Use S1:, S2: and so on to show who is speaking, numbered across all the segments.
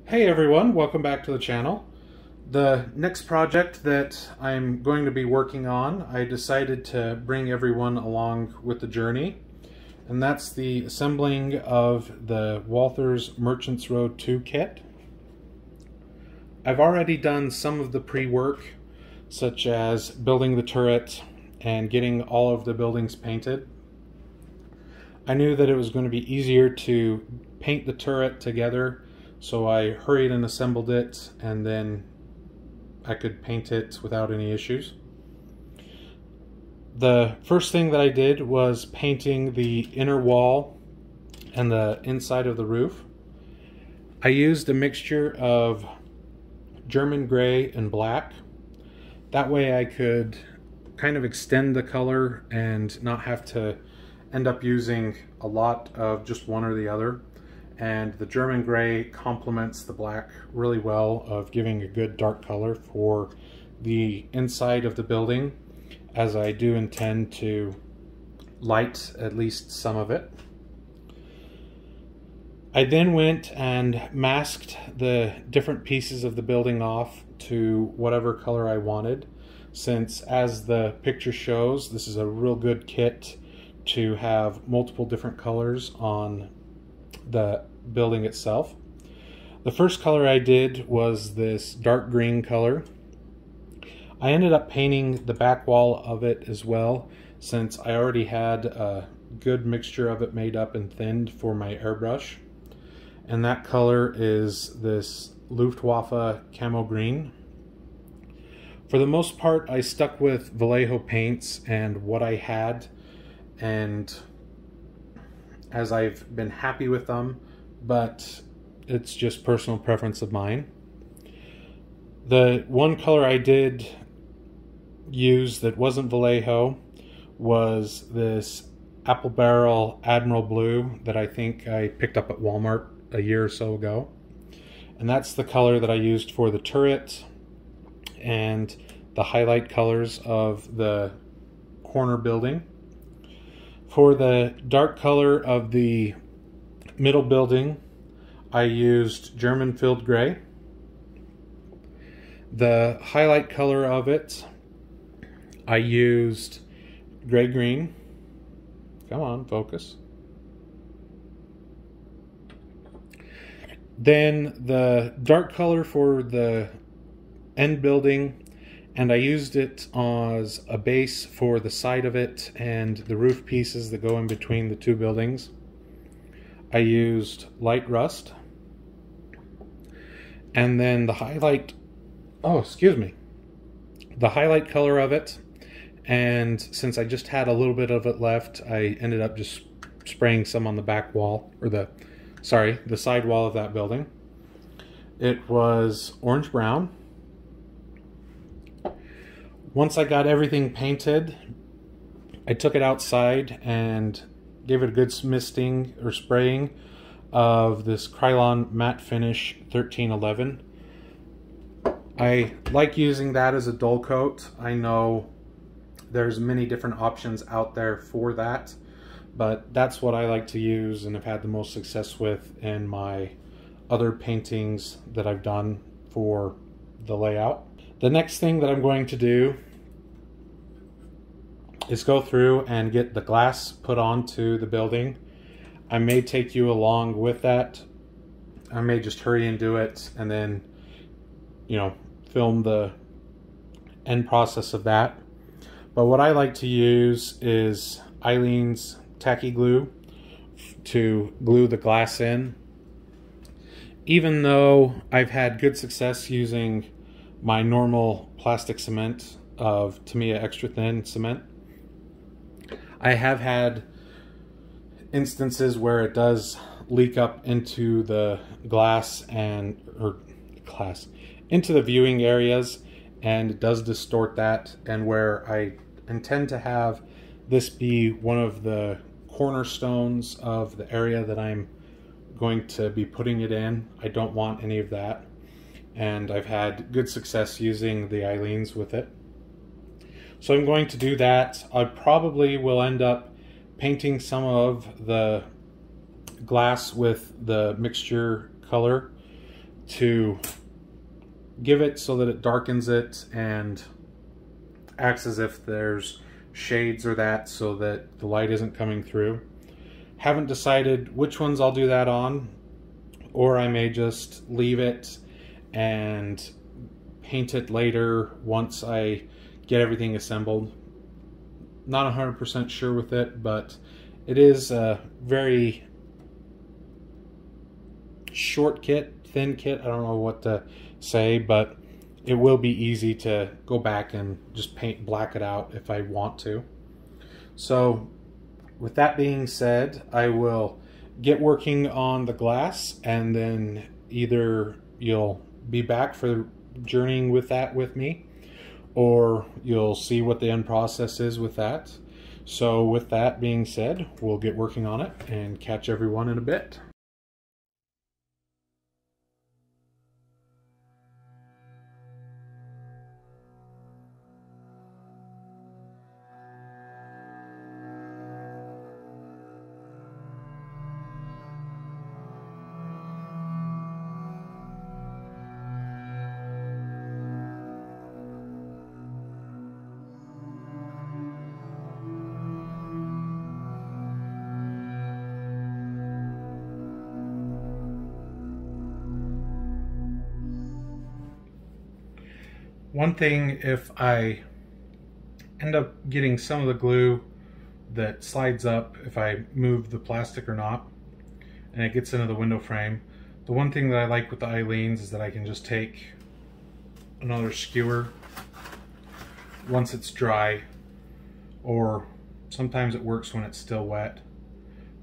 S1: Hey everyone, welcome back to the channel. The next project that I'm going to be working on, I decided to bring everyone along with the journey, and that's the assembling of the Walthers Merchants Road 2 kit. I've already done some of the pre-work, such as building the turret and getting all of the buildings painted. I knew that it was going to be easier to paint the turret together, so I hurried and assembled it, and then I could paint it without any issues. The first thing that I did was painting the inner wall and the inside of the roof. I used a mixture of German gray and black. That way I could kind of extend the color and not have to end up using a lot of just one or the other. And the German gray complements the black really well, of giving a good dark color for the inside of the building, as I do intend to light at least some of it. I then went and masked the different pieces of the building off to whatever color I wanted, since as the picture shows, this is a real good kit to have multiple different colors on the building itself. The first color I did was this dark green color. I ended up painting the back wall of it as well, since I already had a good mixture of it made up and thinned for my airbrush. And that color is this Luftwaffe camo green. For the most part, I stuck with Vallejo paints and what I had, and as I've been happy with them, but it's just personal preference of mine. The one color I did use that wasn't Vallejo was this Apple Barrel Admiral Blue that I think I picked up at Walmart a year or so ago. And that's the color that I used for the turret and the highlight colors of the corner building. For the dark color of the middle building, I used German filled gray. The highlight color of it, I used gray green. Come on, focus. Then the dark color for the end building, and I used it as a base for the side of it and the roof pieces that go in between the two buildings. I used light rust. And then the highlight, the highlight color of it, and since I just had a little bit of it left, I ended up just spraying some on the back wall, or the side wall of that building. It was orange brown. Once I got everything painted, I took it outside and gave it a good misting or spraying of this Krylon Matte Finish 1311. I like using that as a dull coat. I know there's many different options out there for that, but that's what I like to use and have had the most success with in my other paintings that I've done for the layout. The next thing that I'm going to do is go through and get the glass put onto the building. I may take you along with that. I may just hurry and do it and then, film the end process of that. But what I like to use is Aleene's tacky glue to glue the glass in. Even though I've had good success using my normal plastic cement of Tamiya Extra Thin cement, I have had instances where it does leak up into the glass into the viewing areas, and it does distort that, and where I intend to have this be one of the cornerstones of the area that I'm going to be putting it in, I don't want any of that, and I've had good success using the Aleene's with it. So I'm going to do that. I probably will end up painting some of the glass with the mixture color to give it so that it darkens it and acts as if there's shades or that, so that the light isn't coming through. Haven't decided which ones I'll do that on, or I may just leave it and paint it later once I get everything assembled. Not 100% sure with it, but it is a very short kit, thin kit. I don't know what to say, but it will be easy to go back and just black it out if I want to. So with that being said, I will get working on the glass, and then either you'll be back for journeying with that with me, or you'll see what the end process is with that. So with that being said, we'll get working on it and catch everyone in a bit. One thing, if I end up getting some of the glue that slides up if I move the plastic or not, and it gets into the window frame, the one thing that I like with the Aleene's is that I can just take another skewer once it's dry, or sometimes it works when it's still wet,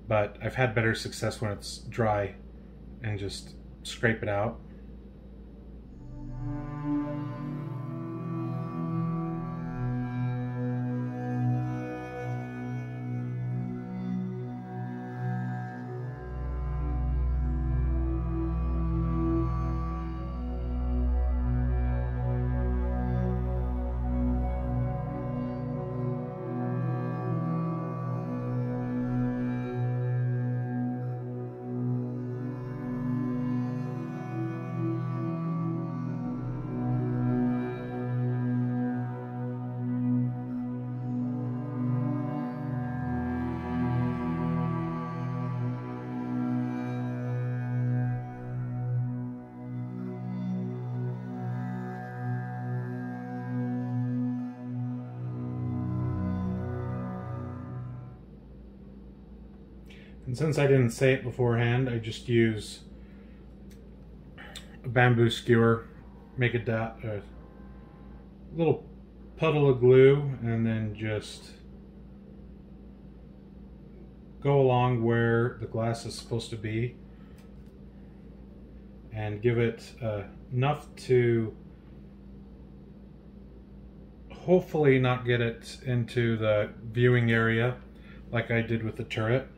S1: but I've had better success when it's dry, and just scrape it out. And since I didn't say it beforehand, I just use a bamboo skewer, make a little puddle of glue, and then just go along where the glass is supposed to be and give it enough to hopefully not get it into the viewing area like I did with the turret,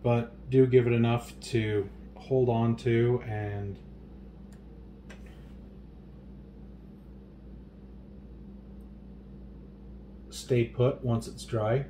S1: but do give it enough to hold on to and stay put once it's dry.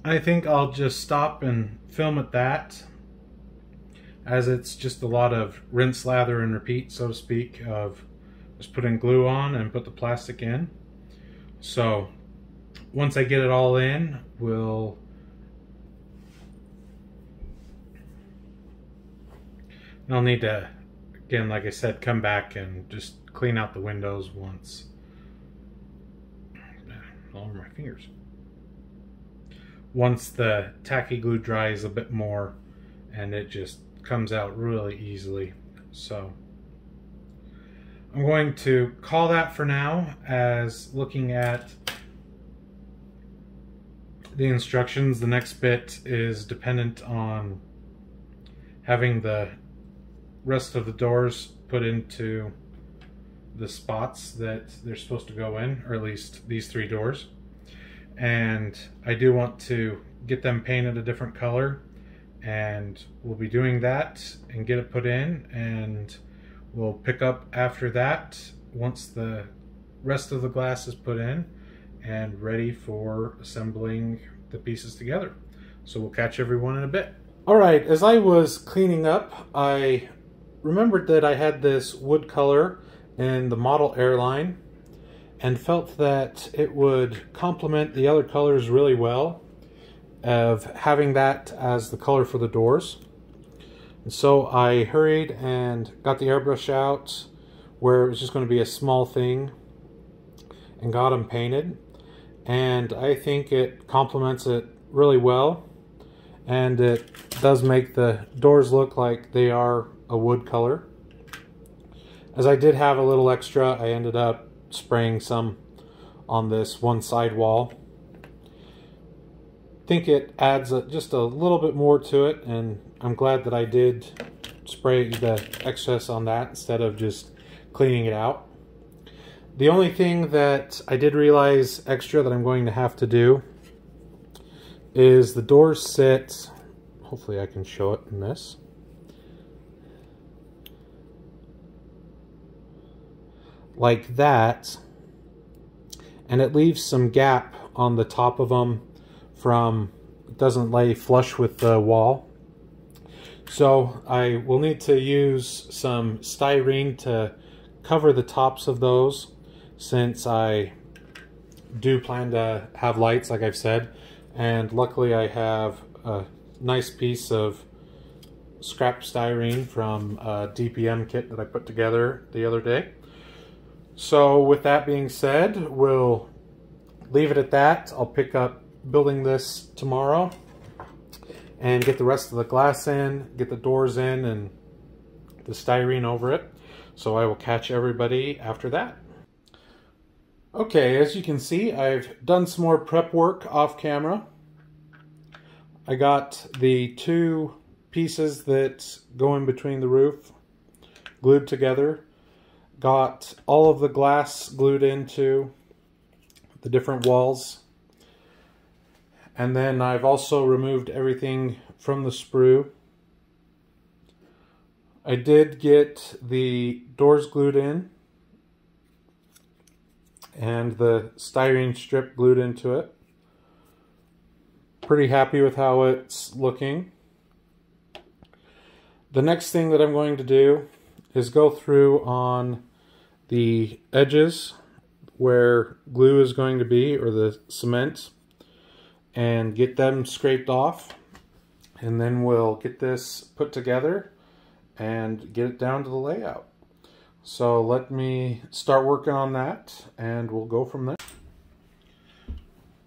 S1: I think I'll just stop and film at that, as it's just a lot of rinse, lather, and repeat, so to speak, of just putting glue on and put the plastic in. So once I get it all in, I'll need to, again, like I said, come back and just clean out the windows once. All over my fingers. Once the tacky glue dries a bit more, and it just comes out really easily. So I'm going to call that for now, as looking at the instructions, the next bit is dependent on having the rest of the doors put into the spots that they're supposed to go in, or at least these 3 doors. And I do want to get them painted a different color, and we'll be doing that and get it put in, and we'll pick up after that once the rest of the glass is put in and ready for assembling the pieces together. So we'll catch everyone in a bit. Alright, as I was cleaning up, I remembered that I had this wood color in the Model Airline and felt that it would complement the other colors really well, of having that as the color for the doors. And so I hurried and got the airbrush out where it was just going to be a small thing and got them painted. And I think it complements it really well, and it does make the doors look like they are a wood color. As I did have a little extra, I ended up spraying some on this one side wall. I think it adds just a little bit more to it, and I'm glad that I did spray the excess on that instead of just cleaning it out. The only thing that I did realize extra that I'm going to have to do is the doors sit, hopefully I can show it in this, like that, and it leaves some gap on the top of them it doesn't lay flush with the wall. So I will need to use some styrene to cover the tops of those, since I do plan to have lights, like I've said. And luckily I have a nice piece of scrap styrene from a DPM kit that I put together the other day. So with that being said, we'll leave it at that. I'll pick up building this tomorrow and get the rest of the glass in, get the doors in, and the styrene over it. So I will catch everybody after that. Okay, as you can see, I've done some more prep work off camera. I got the 2 pieces that go in between the roof glued together. Got all of the glass glued into the different walls. And then I've also removed everything from the sprue. I did get the doors glued in and the styrene strip glued into it. Pretty happy with how it's looking. The next thing that I'm going to do is go through on the edges where glue is going to be, or the cement, and get them scraped off, and then we'll get this put together and get it down to the layout. So let me start working on that and we'll go from there.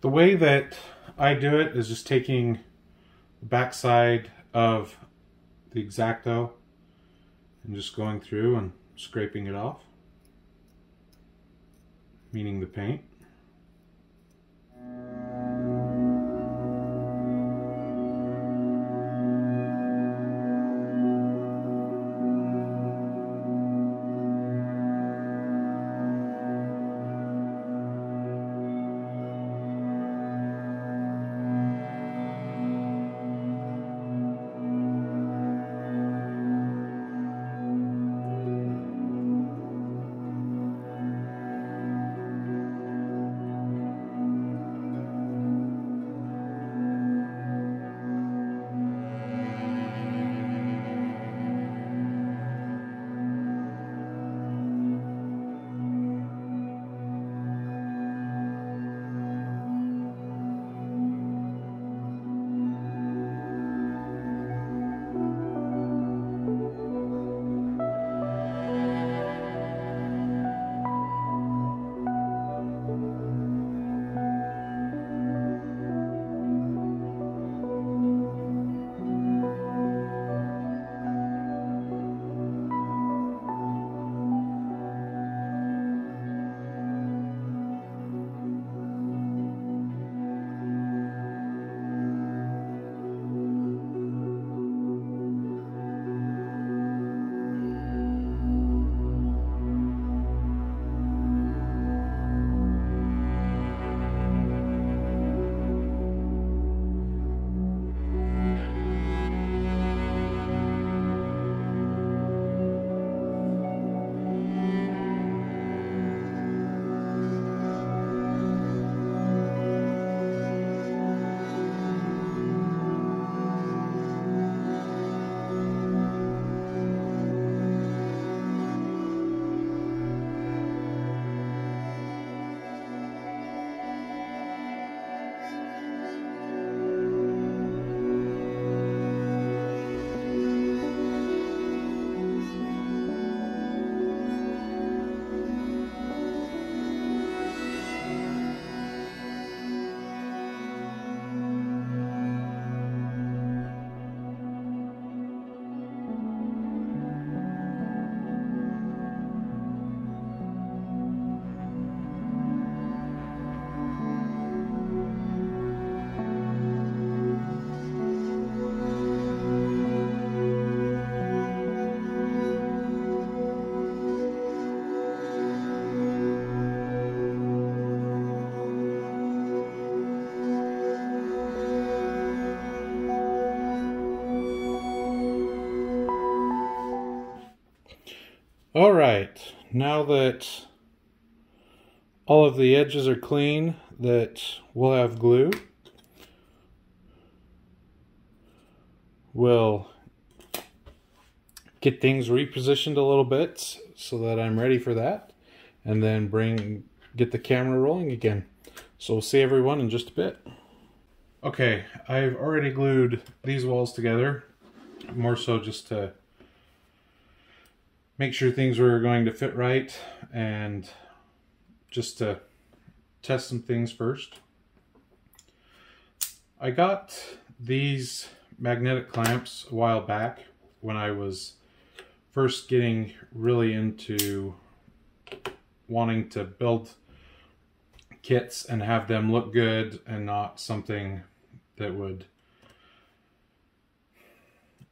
S1: The way that I do it is just taking the back side of the X-Acto and just going through and scraping it off, meaning the paint. All right, now that all of the edges are clean, that we'll have glue, we'll get things repositioned a little bit so that I'm ready for that, and then get the camera rolling again. So we'll see everyone in just a bit. Okay, I've already glued these walls together, more so just to make sure things were going to fit right and just to test some things first. I got these magnetic clamps a while back when I was first getting really into wanting to build kits and have them look good and not something that would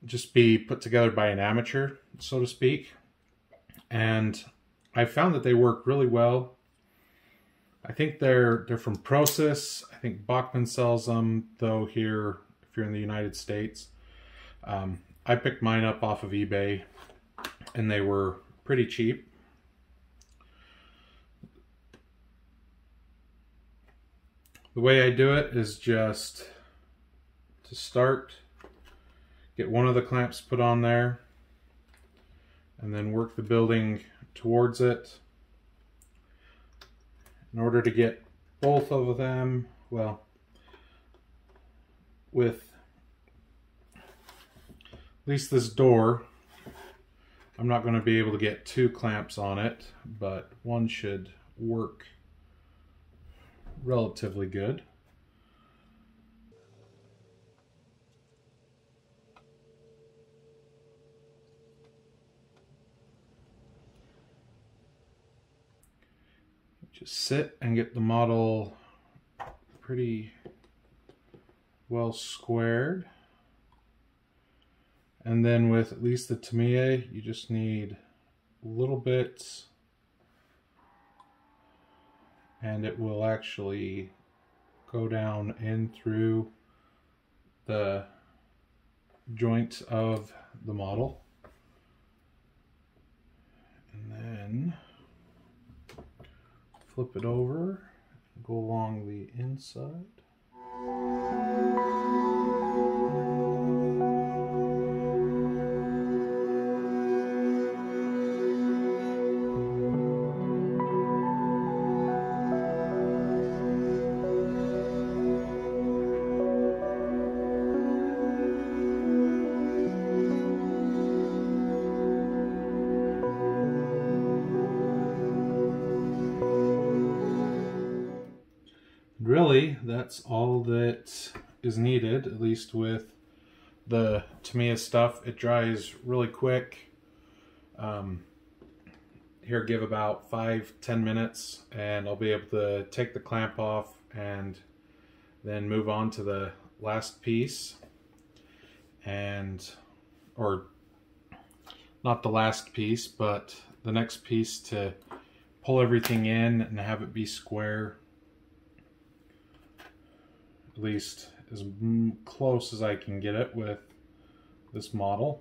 S1: just be put together by an amateur, so to speak. And I found that they work really well. I think they're from Procis. I think Bachmann sells them, though, here if you're in the United States. I picked mine up off of eBay and they were pretty cheap. The way I do it is just to start, get one of the clamps put on there, and then work the building towards it. In order to get both of them, well, with at least this door, I'm not going to be able to get 2 clamps on it, but one should work relatively good. Just sit and get the model pretty well squared. And then with at least the Tamiya, you just need little bits and it will actually go down in through the joint of the model. And then flip it over, go along the inside. Really, that's all that is needed, at least with the Tamiya stuff. It dries really quick. Here, give about 5-10 minutes and I'll be able to take the clamp off and then move on to the last piece. Or not the last piece, but the next piece to pull everything in and have it be square. At least as close as I can get it with this model.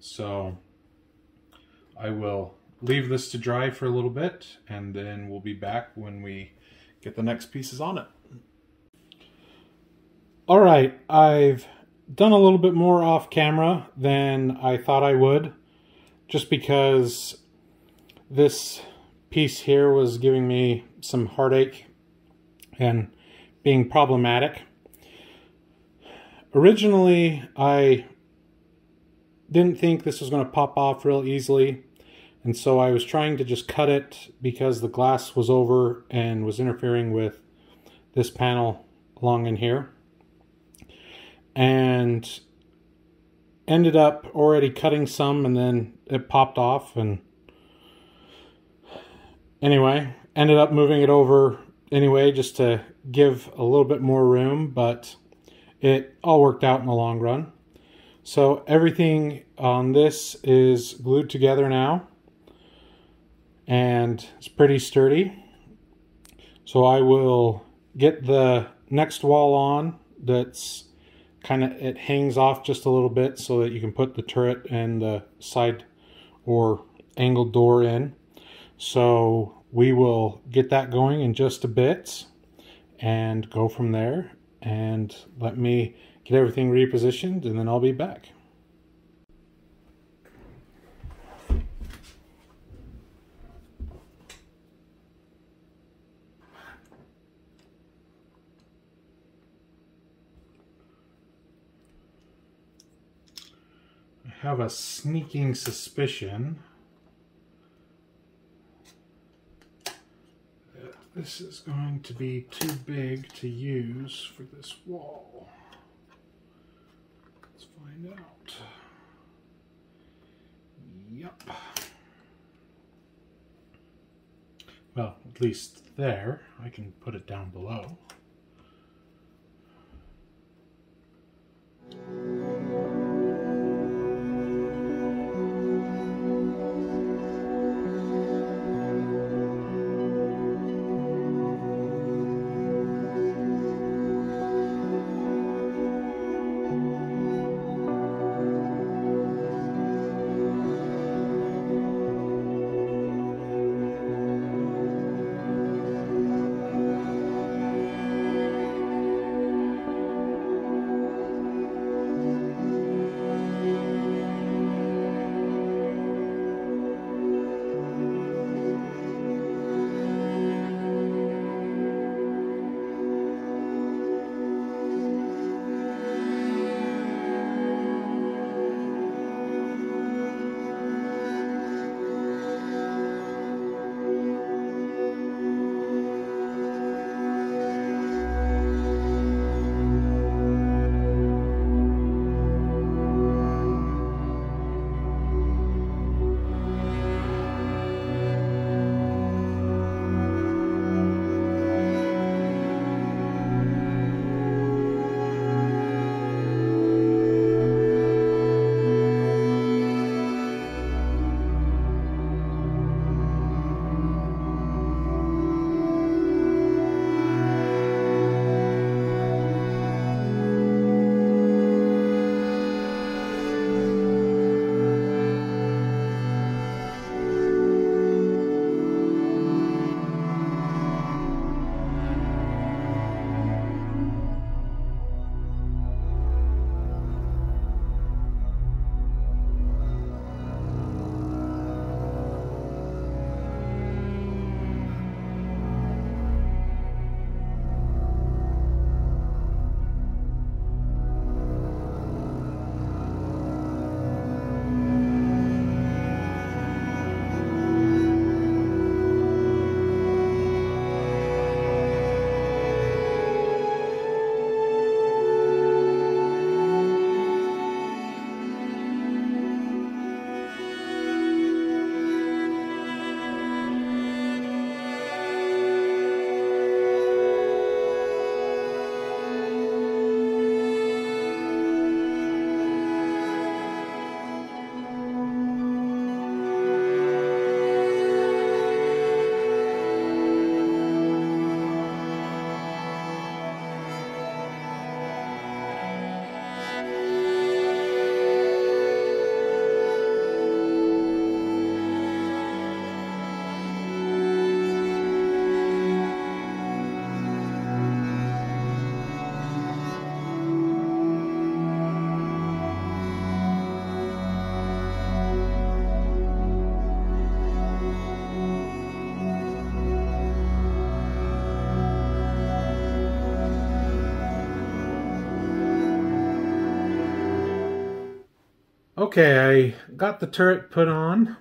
S1: So I will leave this to dry for a little bit and then we'll be back when we get the next pieces on it. All right, I've done a little bit more off camera than I thought I would, just because this piece here was giving me some heartache and being problematic. Originally, I didn't think this was going to pop off real easily, and so I was trying to just cut it because the glass was over and was interfering with this panel along in here, and ended up already cutting some and then it popped off, and anyway, ended up moving it over anyway just to give a little bit more room, but it all worked out in the long run. So everything on this is glued together now and it's pretty sturdy. So I will get the next wall on that's it hangs off just a little bit so that you can put the turret and the side or angled door in. So we will get that going in just a bit and go from there. And let me get everything repositioned and then I'll be back. I have a sneaking suspicion that this is going to be too big to use for this wall. Let's find out. Yep. Well, at least there. I can put it down below. Okay, I got the turret put on.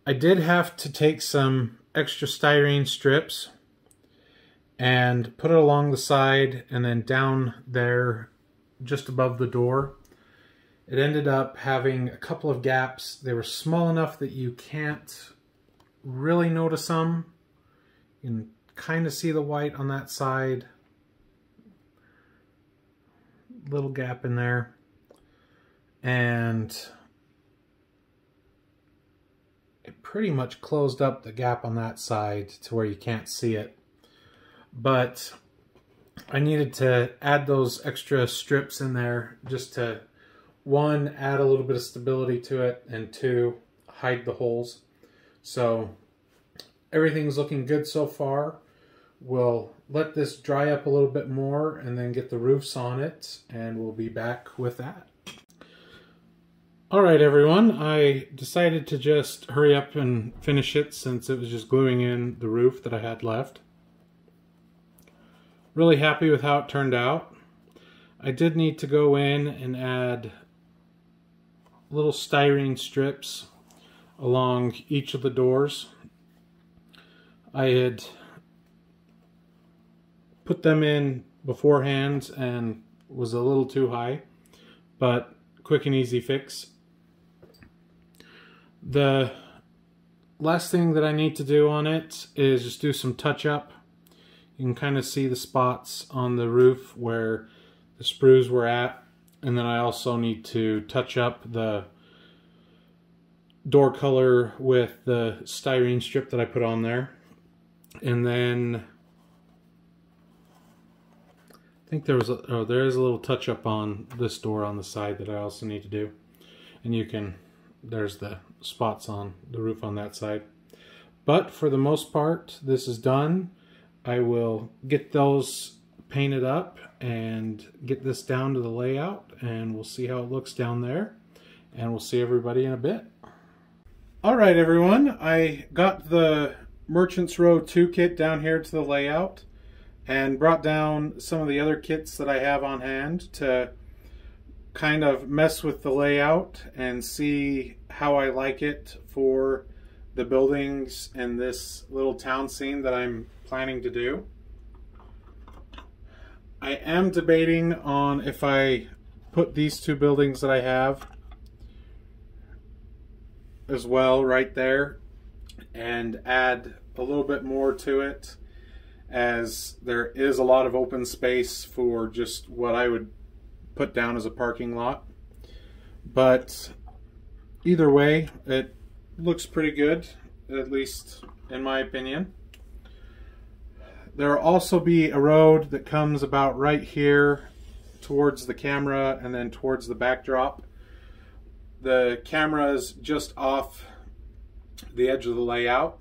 S1: I did have to take some extra styrene strips and put it along the side and then down there just above the door. It ended up having a couple of gaps. They were small enough that you can't really notice them. You can kind of see the white on that side. Little gap in there. And it pretty much closed up the gap on that side to where you can't see it. But I needed to add those extra strips in there just to, one, add a little bit of stability to it, and two, hide the holes. So everything's looking good so far. We'll let this dry up a little bit more and then get the roofs on it, and we'll be back with that. Alright everyone, I decided to just hurry up and finish it since it was just gluing in the roof that I had left. Really happy with how it turned out. I did need to go in and add little styrene strips along each of the doors. I had put them in beforehand and was a little too high, but quick and easy fix. The last thing that I need to do on it is just do some touch up. You can kind of see the spots on the roof where the sprues were at, and then I also need to touch up the door color with the styrene strip that I put on there. And then I think there is a little touch up on this door on the side that I also need to do. And you can, there's the spots on the roof on that side. But for the most part, this is done. I will get those painted up and get this down to the layout, and we'll see how it looks down there, and we'll see everybody in a bit. Alright everyone, I got the Merchants Row 2 kit down here to the layout and brought down some of the other kits that I have on hand to kind of mess with the layout and see how I like it for the buildings in this little town scene that I'm planning to do. I am debating on if I put these two buildings that I have as well right there and add a little bit more to it, as there is a lot of open space for just what I would put down as a parking lot. But either way, it looks pretty good, at least in my opinion. There will also be a road that comes about right here towards the camera and then towards the backdrop. The camera is just off the edge of the layout.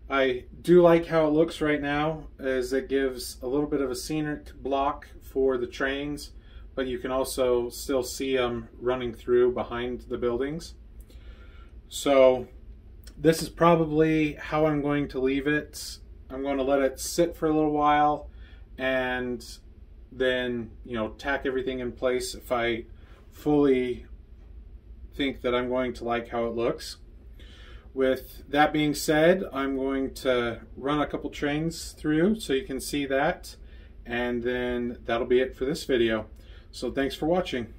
S1: I do like how it looks right now, as it gives a little bit of a scenic block for the trains, but you can also still see them running through behind the buildings. So this is probably how I'm going to leave it. I'm going to let it sit for a little while and then, you know, tack everything in place if I fully think that I'm going to like how it looks. With that being said, I'm going to run a couple trains through so you can see that, and then that'll be it for this video. So thanks for watching.